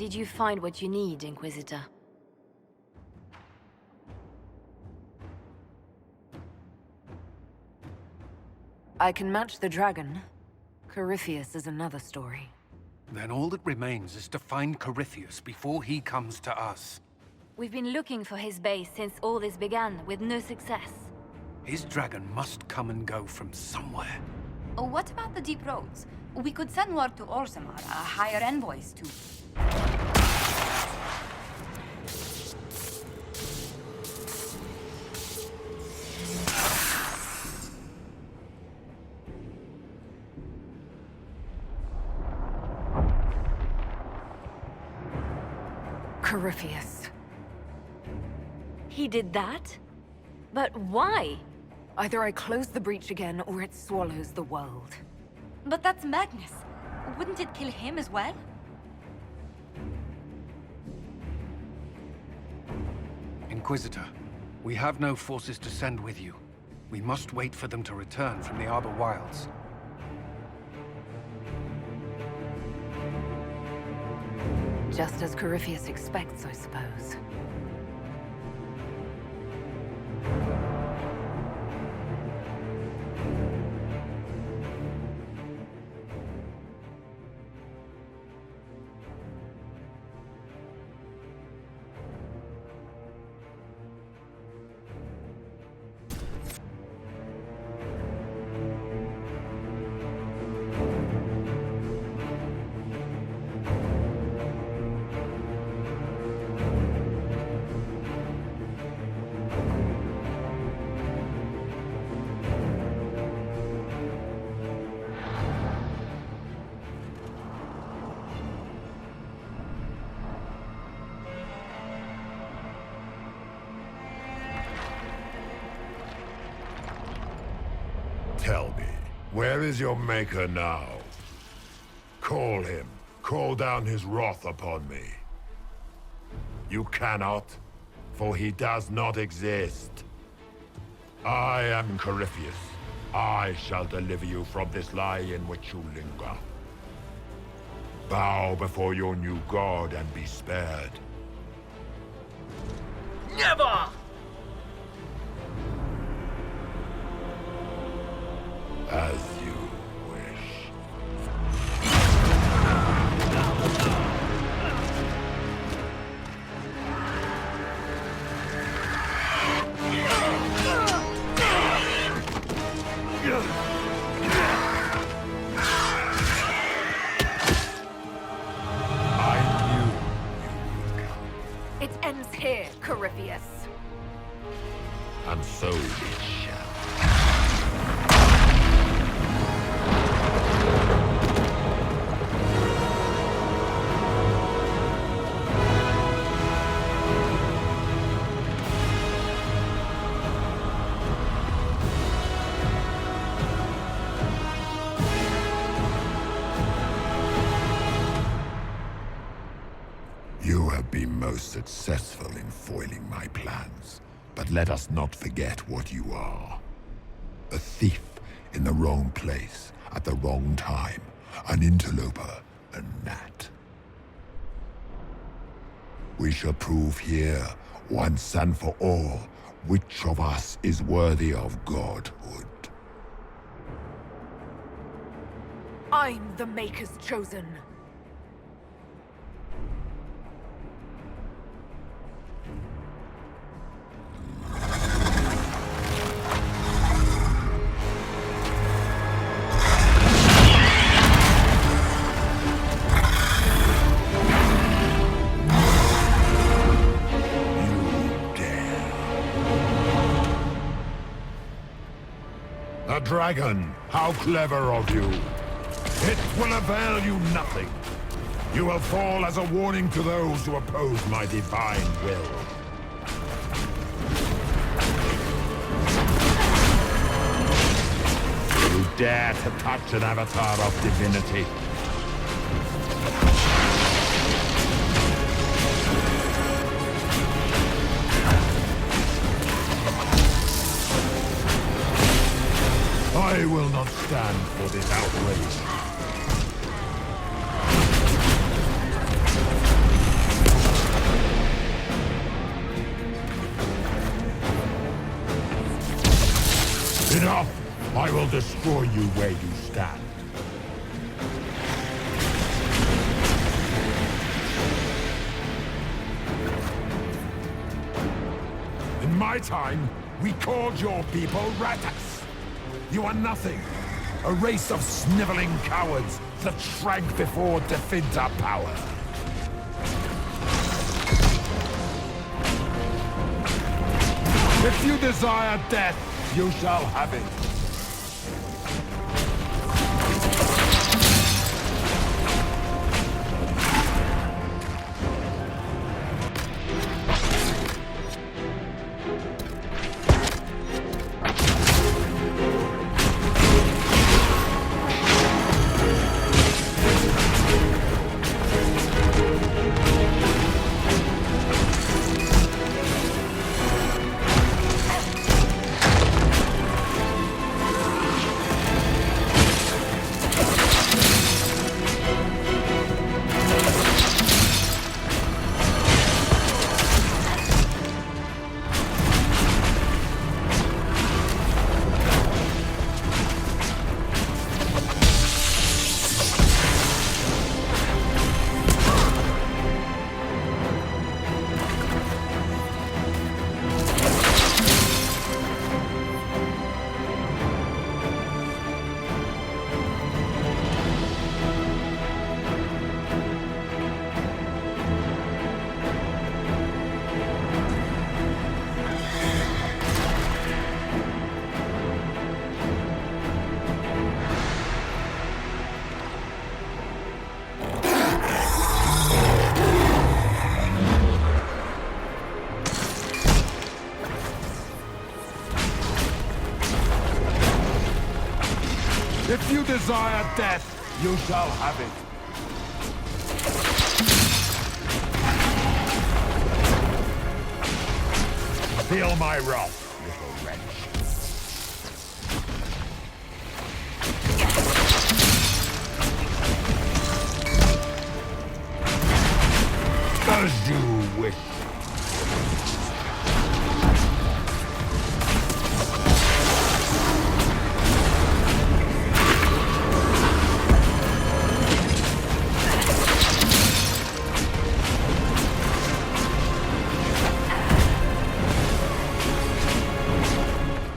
Did you find what you need, Inquisitor? I can match the dragon. Corypheus is another story. Then all that remains is to find Corypheus before he comes to us. We've been looking for his base since all this began, with no success. His dragon must come and go from somewhere. Oh, what about the deep roads? We could send word to Orzammar, hire envoys to... Corypheus. He did that? But why? Either I close the breach again, or it swallows the world. But that's Magnus. Wouldn't it kill him as well? Inquisitor, we have no forces to send with you. We must wait for them to return from the Arbor Wilds. Just as Corypheus expects, I suppose. Tell me, where is your maker now? Call him. Call down his wrath upon me. You cannot, for he does not exist. I am Corypheus. I shall deliver you from this lie in which you linger. Bow before your new god and be spared. Never! As you wish. I knew you would come. It ends here, Corypheus. And so it shall. You have been most successful in foiling my plans, but let us not forget what you are. A thief in the wrong place at the wrong time, an interloper, a gnat. We shall prove here, once and for all, which of us is worthy of godhood. I'm the Maker's chosen. A dragon! How clever of you! It will avail you nothing. You will fall as a warning to those who oppose my divine will. You dare to touch an avatar of divinity? I will not stand for this outrage. destroy you where you stand. In my time, we called your people ratas. You are nothing. A race of sniveling cowards that shrank before Definta power. If you desire death, you shall have it. If you desire death, you shall have it. Feel my wrath, little wretch. As you wish.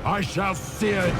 I shall see it.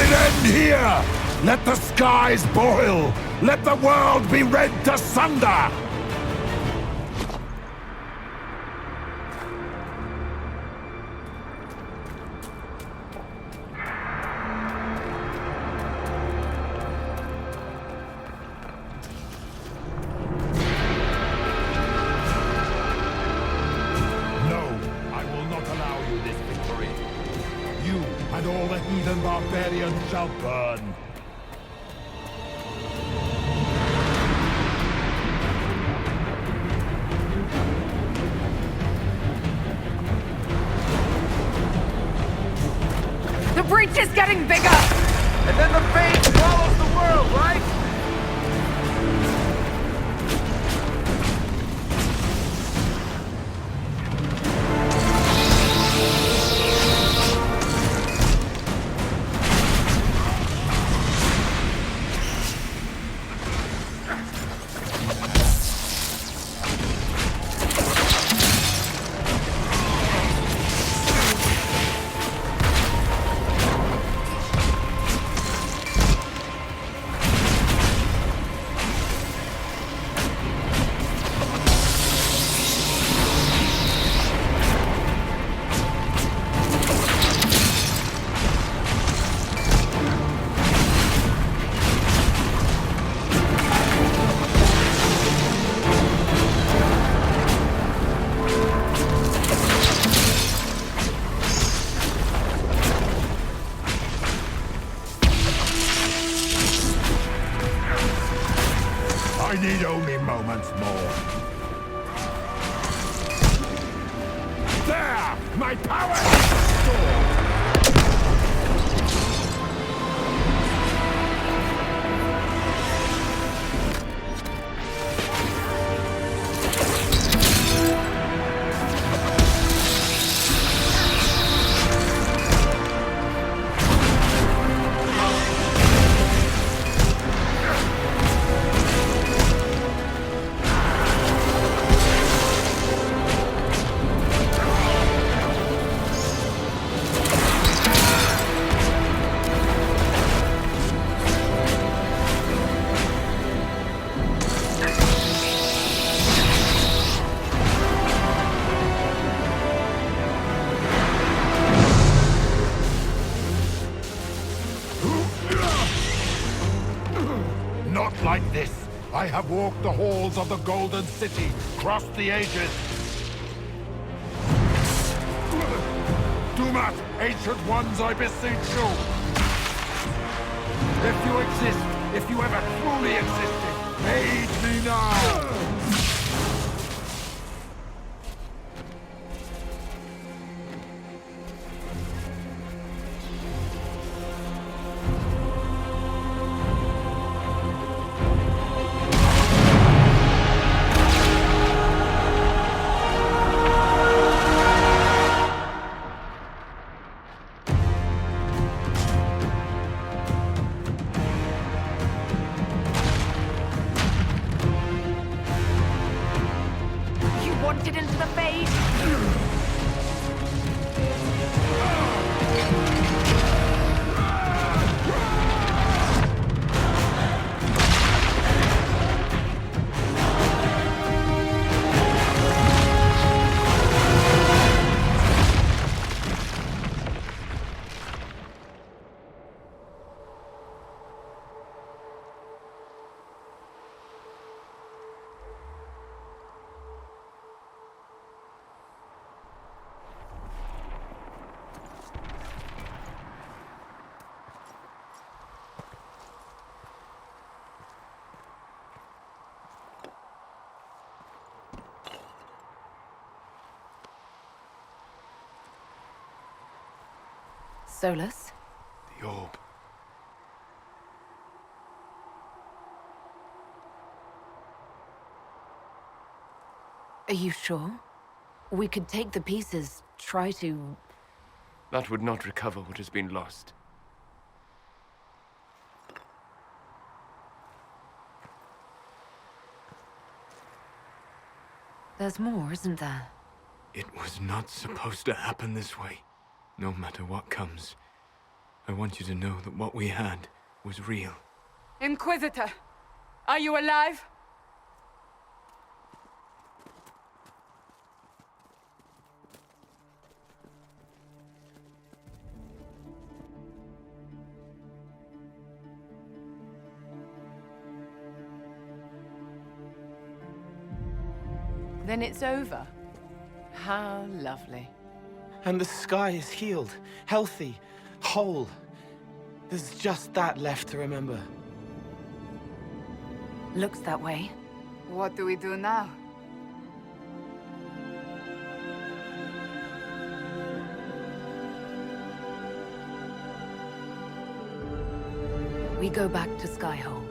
it end here! Let the skies boil! Let the world be rent asunder! And all the heathen barbarians shall burn. The breach is getting bigger! And then the fate swallows the world, right? I need only moments more. There! My power is restored! Not like this. I have walked the halls of the Golden City, crossed the ages. Do not, ancient ones, I beseech you. If you exist, if you ever truly existed, aid me now! Wanted into the fade? Solus? The orb. Are you sure? We could take the pieces, try to... That would not recover what has been lost. There's more, isn't there? It was not supposed to happen this way. No matter what comes, I want you to know that what we had was real. Inquisitor, are you alive? Then it's over. How lovely. And the sky is healed, healthy, whole. There's just that left to remember. Looks that way. What do we do now? We go back to Skyhold.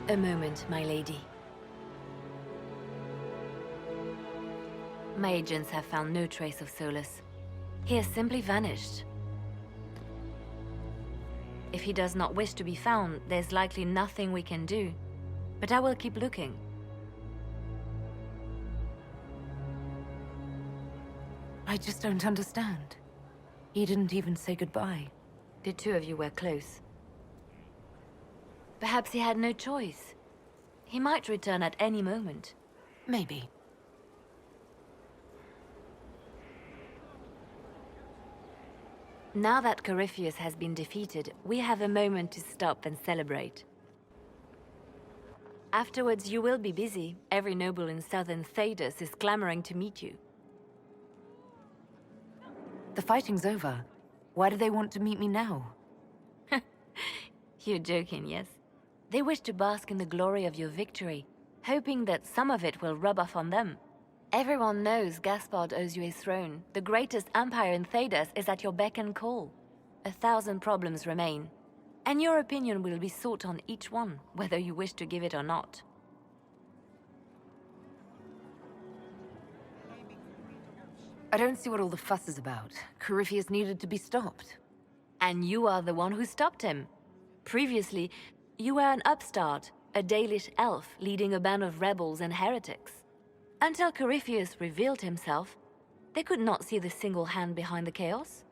A moment, my lady. My agents have found no trace of Solus. He has simply vanished. If he does not wish to be found, there's likely nothing we can do. But I will keep looking. I just don't understand. He didn't even say goodbye. The two of you were close. Perhaps he had no choice. He might return at any moment. Maybe. Now that Corypheus has been defeated, we have a moment to stop and celebrate. Afterwards, you will be busy. Every noble in southern Thedas is clamoring to meet you. The fighting's over. Why do they want to meet me now? You're joking, yes? They wish to bask in the glory of your victory, hoping that some of it will rub off on them. Everyone knows Gaspard owes you his throne. The greatest empire in Thedas is at your beck and call. 1,000 problems remain, and your opinion will be sought on each one, whether you wish to give it or not. I don't see what all the fuss is about. Corypheus needed to be stopped. And you are the one who stopped him. Previously, you were an upstart, a Dalish elf leading a band of rebels and heretics. Until Corypheus revealed himself, they could not see the single hand behind the chaos.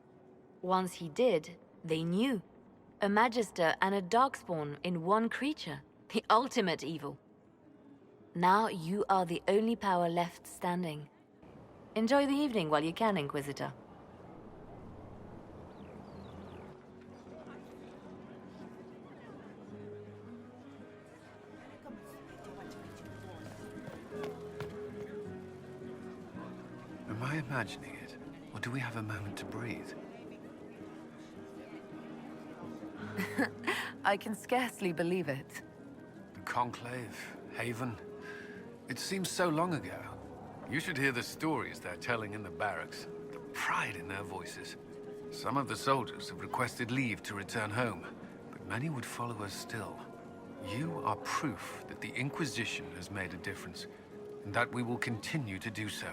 Once he did, they knew. A Magister and a Darkspawn in one creature, the ultimate evil. Now you are the only power left standing. Enjoy the evening while you can, Inquisitor. Am I imagining it? Or do we have a moment to breathe? I can scarcely believe it. The Conclave, Haven. It seems so long ago. You should hear the stories they're telling in the barracks. The pride in their voices. Some of the soldiers have requested leave to return home, but many would follow us still. You are proof that the Inquisition has made a difference, and that we will continue to do so.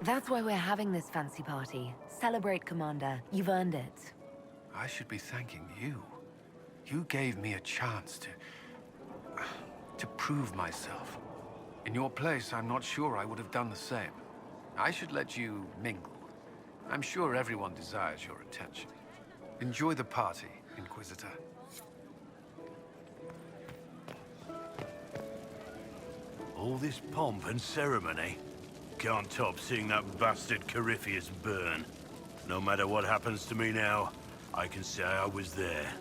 That's why we're having this fancy party. Celebrate, Commander. You've earned it. I should be thanking you. You gave me a chance to prove myself. In your place, I'm not sure I would have done the same. I should let you mingle. I'm sure everyone desires your attention. Enjoy the party, Inquisitor. All this pomp and ceremony? Can't top seeing that bastard Corypheus burn. No matter what happens to me now, I can say I was there.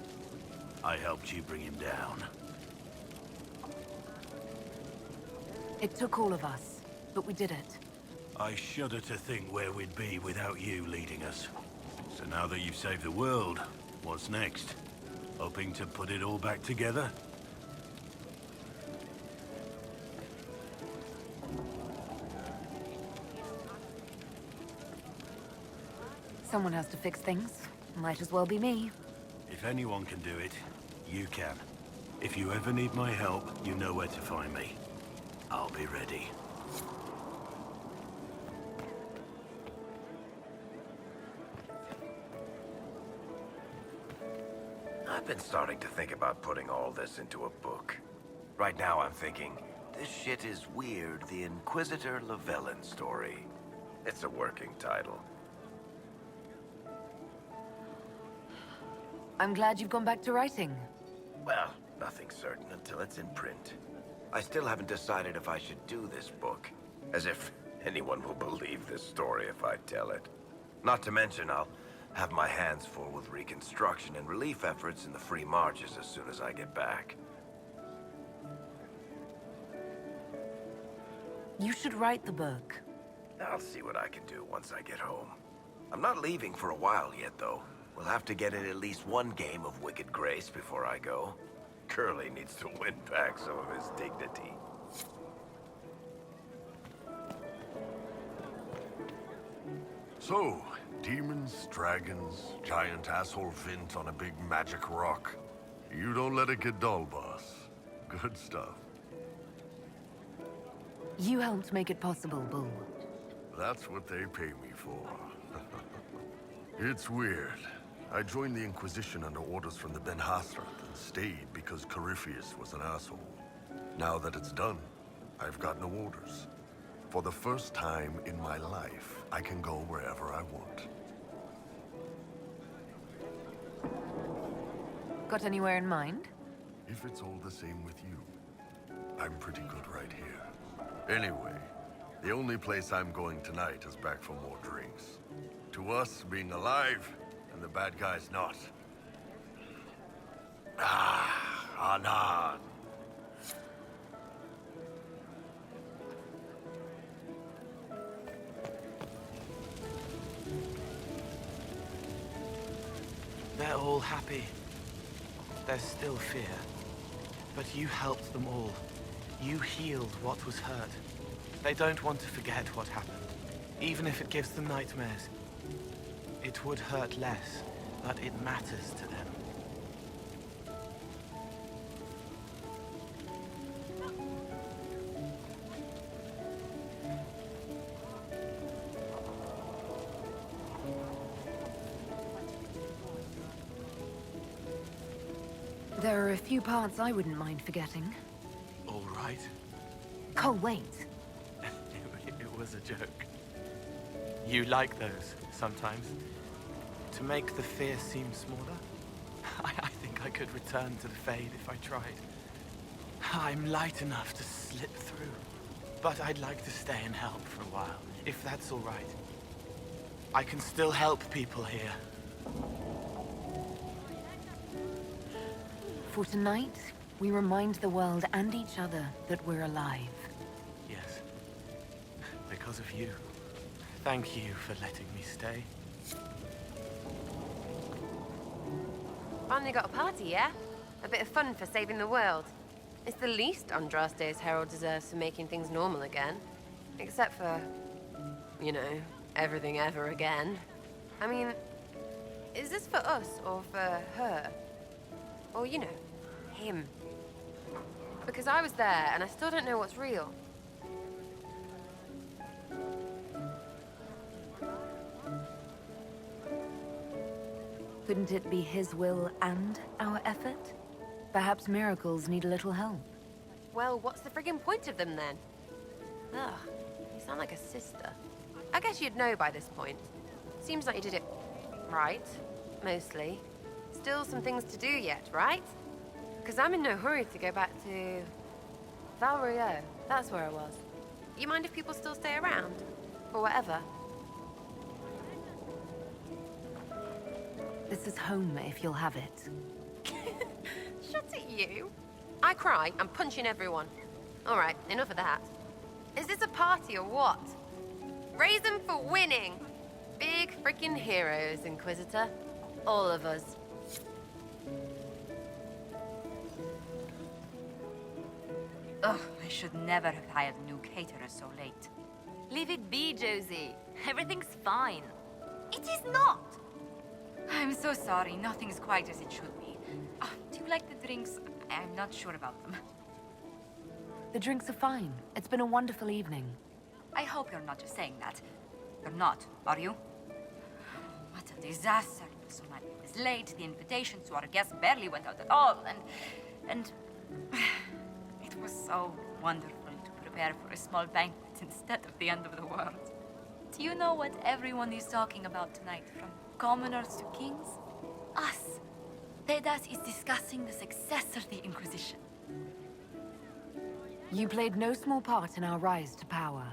I helped you bring him down. It took all of us, but we did it. I shudder to think where we'd be without you leading us. So now that you've saved the world, what's next? Hoping to put it all back together? Someone has to fix things. Might as well be me. If anyone can do it, you can. If you ever need my help, you know where to find me. I'll be ready. I've been starting to think about putting all this into a book. Right now I'm thinking, this shit is weird, the Inquisitor Llewellyn story. It's a working title. I'm glad you've gone back to writing. Well, nothing's certain until it's in print. I still haven't decided if I should do this book. As if anyone will believe this story if I tell it. Not to mention, I'll have my hands full with reconstruction and relief efforts in the free marches as soon as I get back. You should write the book. I'll see what I can do once I get home. I'm not leaving for a while yet, though. We'll have to get in at least one game of Wicked Grace before I go. Curly needs to win back some of his dignity. So, demons, dragons, giant asshole Vint on a big magic rock. You don't let it get dull, boss. Good stuff. You helped make it possible, Bull. That's what they pay me for. It's weird. I joined the Inquisition under orders from the Ben Hassrath and stayed because Corypheus was an asshole. Now that it's done, I've got no orders. For the first time in my life, I can go wherever I want. Got anywhere in mind? If it's all the same with you, I'm pretty good right here. Anyway, the only place I'm going tonight is back for more drinks. To us, being alive, and the bad guys not. Anan. They're all happy. There's still fear. But you helped them all. You healed what was hurt. They don't want to forget what happened, even if it gives them nightmares. It would hurt less, but it matters to them. There are a few parts I wouldn't mind forgetting. All right. Cole, wait. It was a joke. You like those, sometimes. To make the fear seem smaller? I think I could return to the Fade if I tried. I'm light enough to slip through. But I'd like to stay and help for a while, if that's all right. I can still help people here. For tonight, we remind the world and each other that we're alive. Yes. Because of you. Thank you for letting me stay. Finally got a party, yeah? A bit of fun for saving the world. It's the least Andraste's herald deserves for making things normal again. Except for, you know, everything ever again. I mean, is this for us or for her? Or, you know, him? Because I was there and I still don't know what's real. Couldn't it be his will and our effort? Perhaps miracles need a little help. Well, what's the friggin' point of them then? Ugh, you sound like a sister. I guess you'd know by this point. Seems like you did it right, mostly. Still some things to do yet, right? Because I'm in no hurry to go back to... Val Rio. That's where I was. You mind if people still stay around? Or whatever? This is home if you'll have it. Shut at you. I cry, I'm punching everyone. All right, enough of that. Is this a party or what? Raise them for winning. Big freaking heroes, Inquisitor. All of us. Ugh, I should never have hired a new caterer so late. Leave it be, Josie. Everything's fine. It is not! I'm so sorry, nothing's quite as it should be. Do you like the drinks? I'm not sure about them. The drinks are fine. It's been a wonderful evening. I hope you're not just saying that. You're not, are you? What a disaster. So many was late, the invitations to our guests barely went out at all, and... It was so wonderful to prepare for a small banquet instead of the end of the world. Do you know what everyone is talking about tonight, from commoners to kings? Us. Dedas is discussing the success of the Inquisition. You played no small part in our rise to power.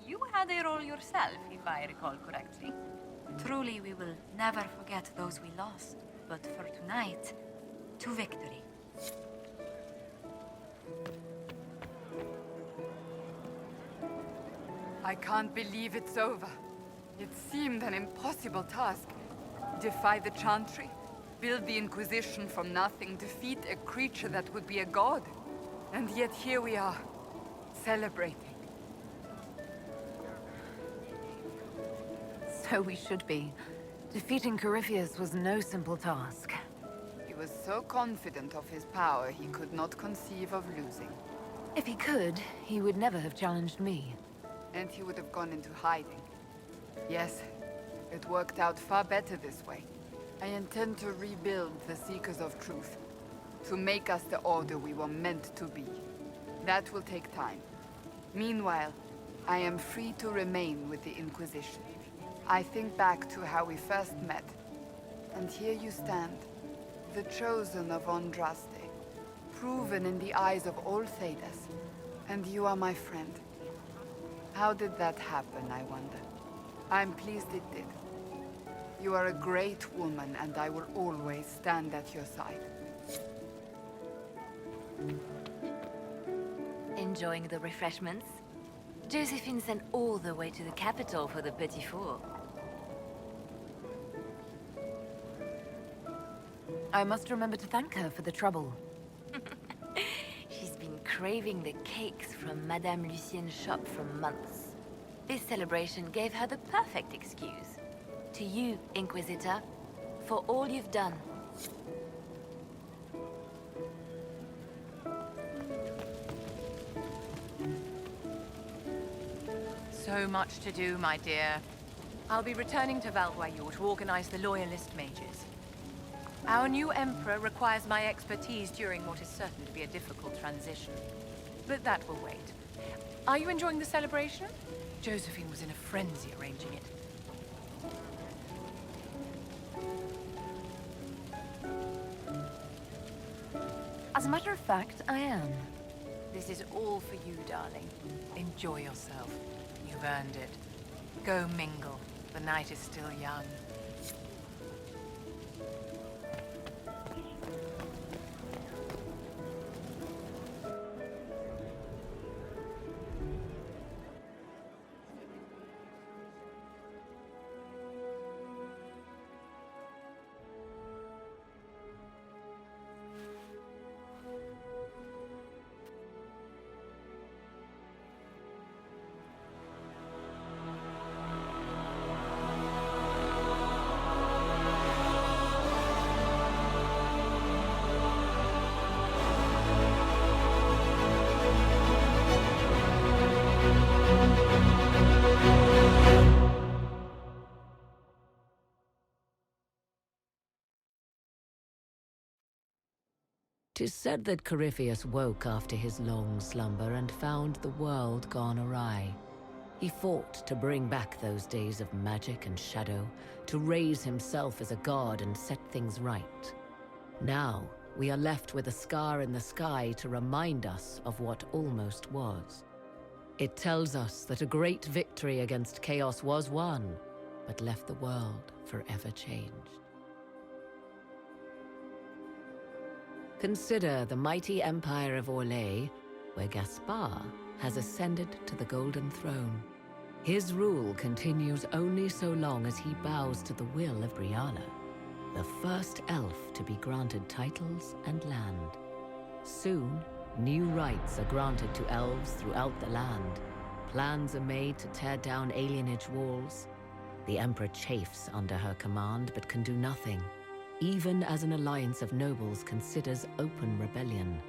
You had a role yourself, if I recall correctly. Truly, we will never forget those we lost. But for tonight, to victory. I can't believe it's over. It seemed an impossible task. Defy the Chantry, build the Inquisition from nothing, defeat a creature that would be a god. And yet here we are, celebrating. So we should be. Defeating Corypheus was no simple task. He was so confident of his power, he could not conceive of losing. If he could, he would never have challenged me. And he would have gone into hiding. Yes, it worked out far better this way. I intend to rebuild the Seekers of Truth, to make us the Order we were meant to be. That will take time. Meanwhile, I am free to remain with the Inquisition. I think back to how we first met, and here you stand, the chosen of Andraste, proven in the eyes of all Thedas, and you are my friend. How did that happen, I wonder? I'm pleased it did. You are a great woman, and I will always stand at your side. Enjoying the refreshments? Josephine sent all the way to the capital for the petit four. I must remember to thank her for the trouble. She's been craving the cakes from Madame Lucien's shop for months. This celebration gave her the perfect excuse. To you, Inquisitor, for all you've done. So much to do, my dear. I'll be returning to Valguayur to organize the Loyalist mages. Our new Emperor requires my expertise during what is certain to be a difficult transition. But that will wait. Are you enjoying the celebration? Josephine was in a frenzy arranging it. As a matter of fact, I am. This is all for you, darling. Enjoy yourself. You've earned it. Go mingle. The night is still young. 'Tis said that Corypheus woke after his long slumber and found the world gone awry. He fought to bring back those days of magic and shadow, to raise himself as a god and set things right. Now, we are left with a scar in the sky to remind us of what almost was. It tells us that a great victory against chaos was won, but left the world forever changed. Consider the mighty empire of Orlais, where Gaspar has ascended to the Golden Throne. His rule continues only so long as he bows to the will of Brianna, the first elf to be granted titles and land. Soon, new rights are granted to elves throughout the land. Plans are made to tear down alienage walls. The Emperor chafes under her command but can do nothing, even as an alliance of nobles considers open rebellion.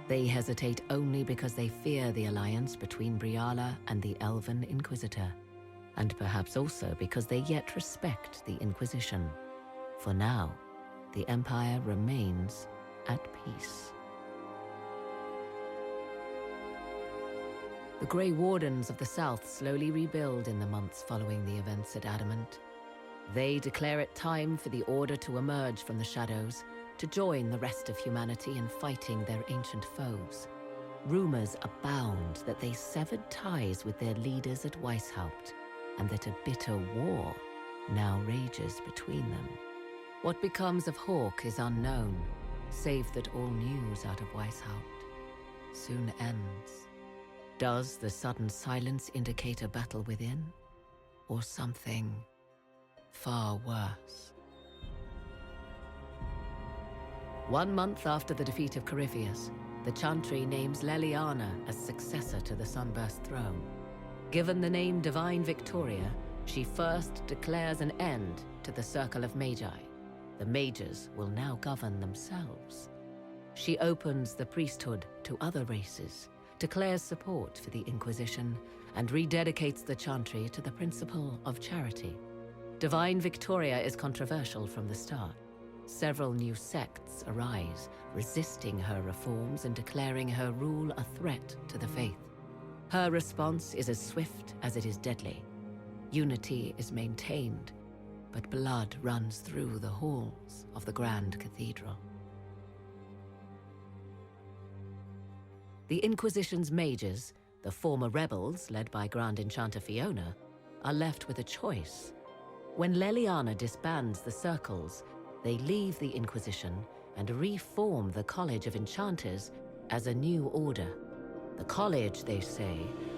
They hesitate only because they fear the alliance between Briala and the Elven Inquisitor, and perhaps also because they yet respect the Inquisition. For now, the Empire remains at peace. The Grey Wardens of the South slowly rebuild in the months following the events at Adamant. They declare it time for the Order to emerge from the shadows, to join the rest of humanity in fighting their ancient foes. Rumors abound that they severed ties with their leaders at Weishaupt, and that a bitter war now rages between them. What becomes of Hawke is unknown, save that all news out of Weishaupt soon ends. Does the sudden silence indicate a battle within, or something far worse? 1 month after the defeat of Corypheus, the Chantry names Leliana as successor to the Sunburst throne. Given the name Divine Victoria, she first declares an end to the Circle of Magi. The mages will now govern themselves. She opens the priesthood to other races, declares support for the Inquisition, and rededicates the Chantry to the principle of charity. Divine Victoria is controversial from the start. Several new sects arise, resisting her reforms and declaring her rule a threat to the faith. Her response is as swift as it is deadly. Unity is maintained, but blood runs through the halls of the Grand Cathedral. The Inquisition's mages, the former rebels led by Grand Enchanter Fiona, are left with a choice. When Leliana disbands the circles, they leave the Inquisition and reform the College of Enchanters as a new order. The college, they say,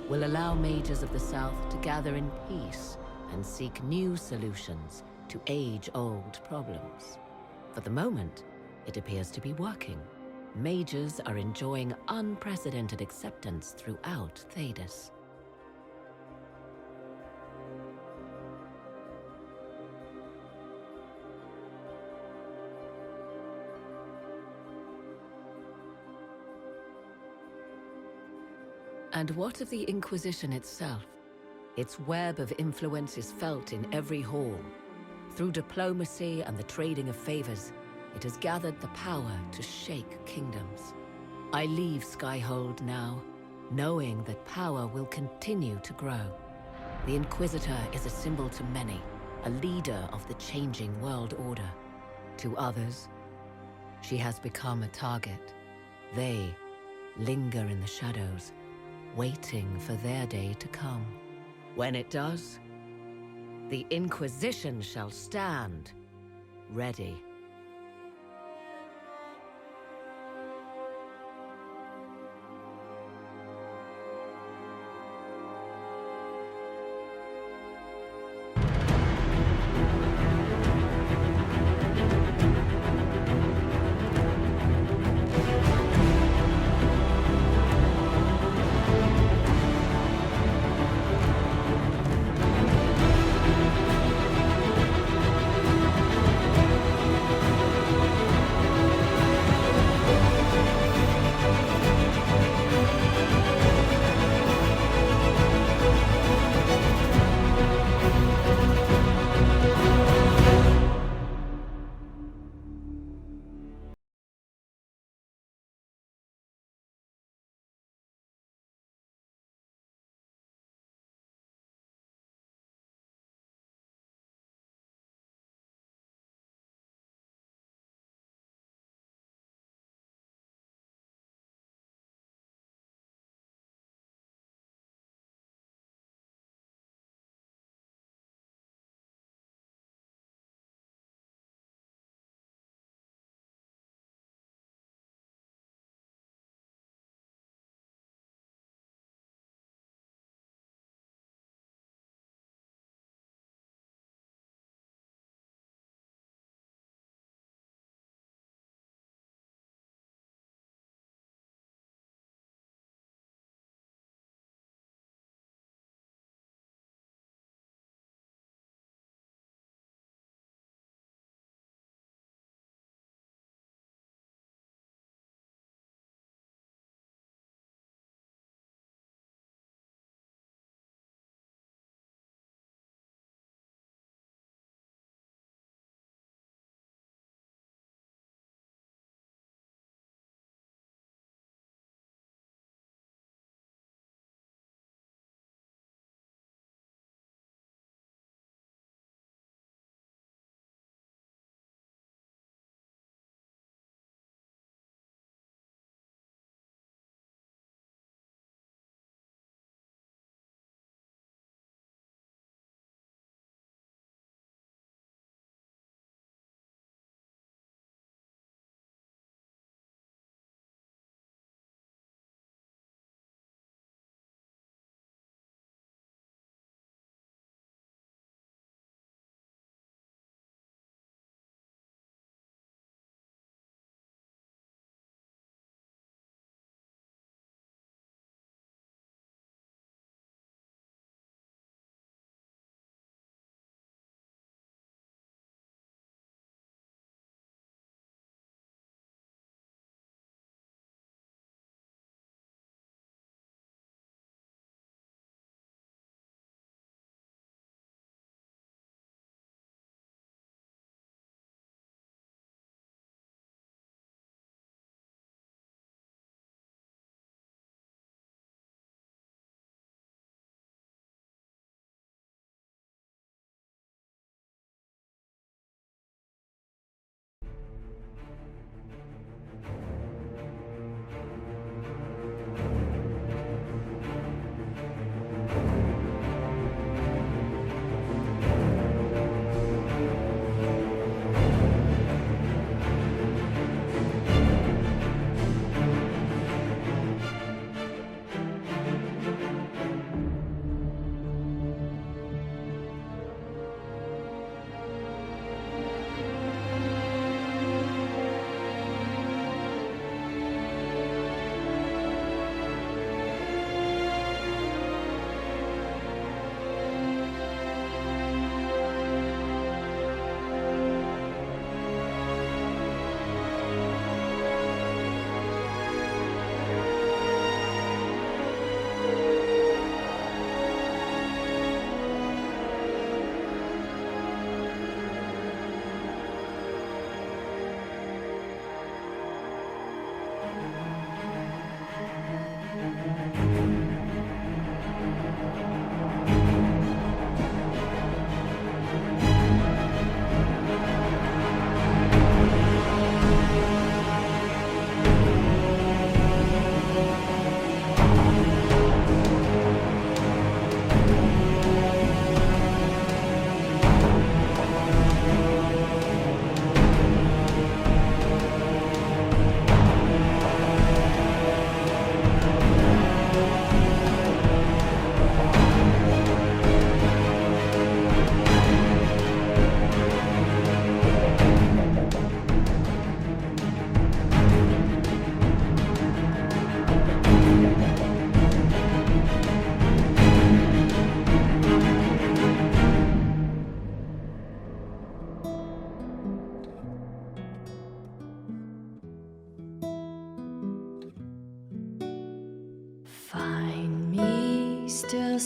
will allow mages of the South to gather in peace and seek new solutions to age-old problems. For the moment, it appears to be working. Mages are enjoying unprecedented acceptance throughout Thedas. And what of the Inquisition itself? Its web of influence is felt in every hall. Through diplomacy and the trading of favors, it has gathered the power to shake kingdoms. I leave Skyhold now, knowing that power will continue to grow. The Inquisitor is a symbol to many, a leader of the changing world order. To others, she has become a target. They linger in the shadows, waiting for their day to come. When it does, the Inquisition shall stand ready.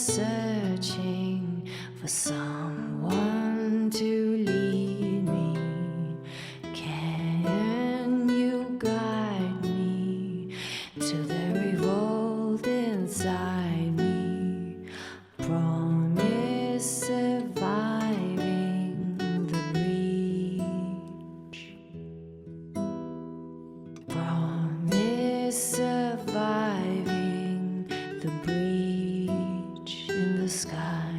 searching for someone to lead me. Can you guide me to the revolt inside me? Promise surviving the breach. Promise surviving the breach in the sky.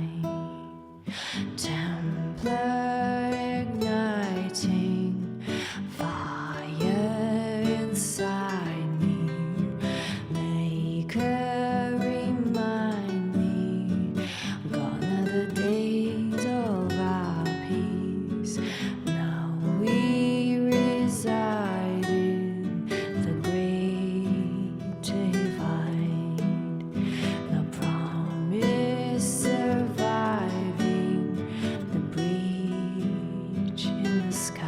Templar igniting fire inside me. Make her remind me, gone are the days of our peace. Now we reside in the great divide. The promise surviving the breach in the sky.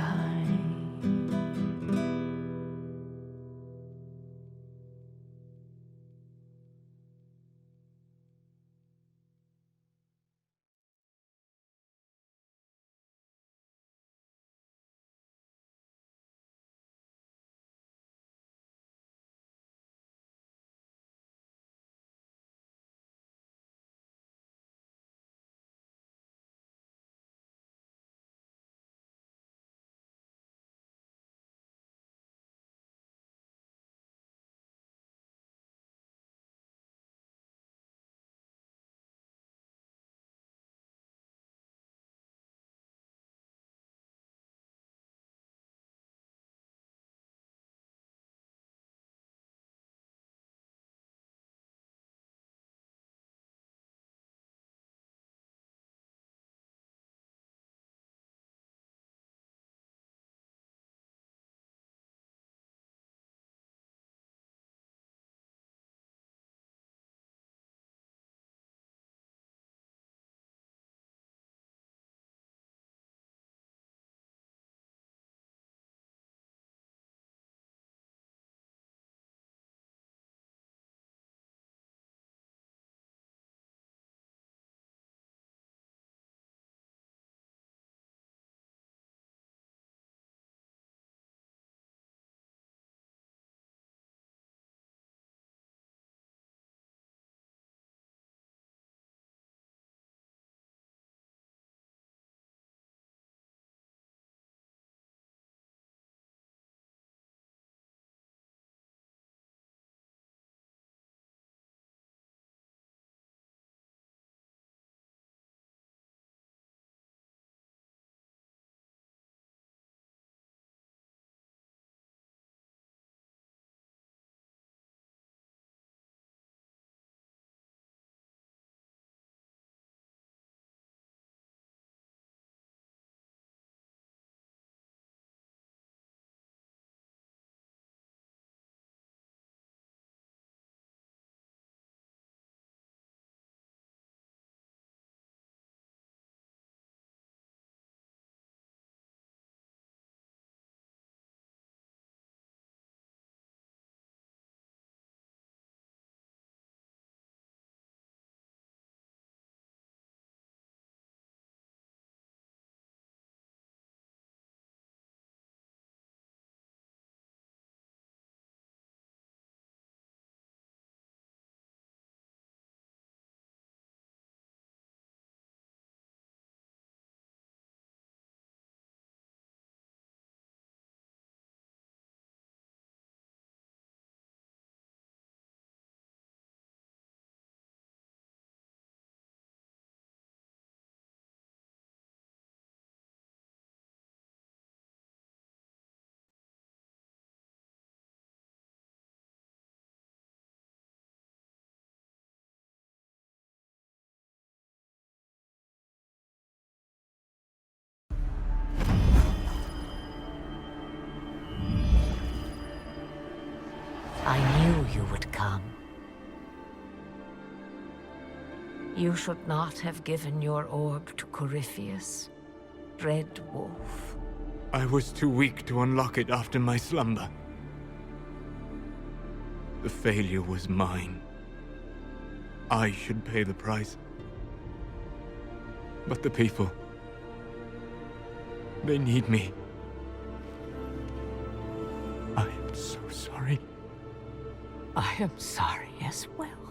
I knew you would come. You should not have given your orb to Corypheus, Red Wolf. I was too weak to unlock it after my slumber. The failure was mine. I should pay the price. But the people... they need me. I am so sorry. I am sorry as well.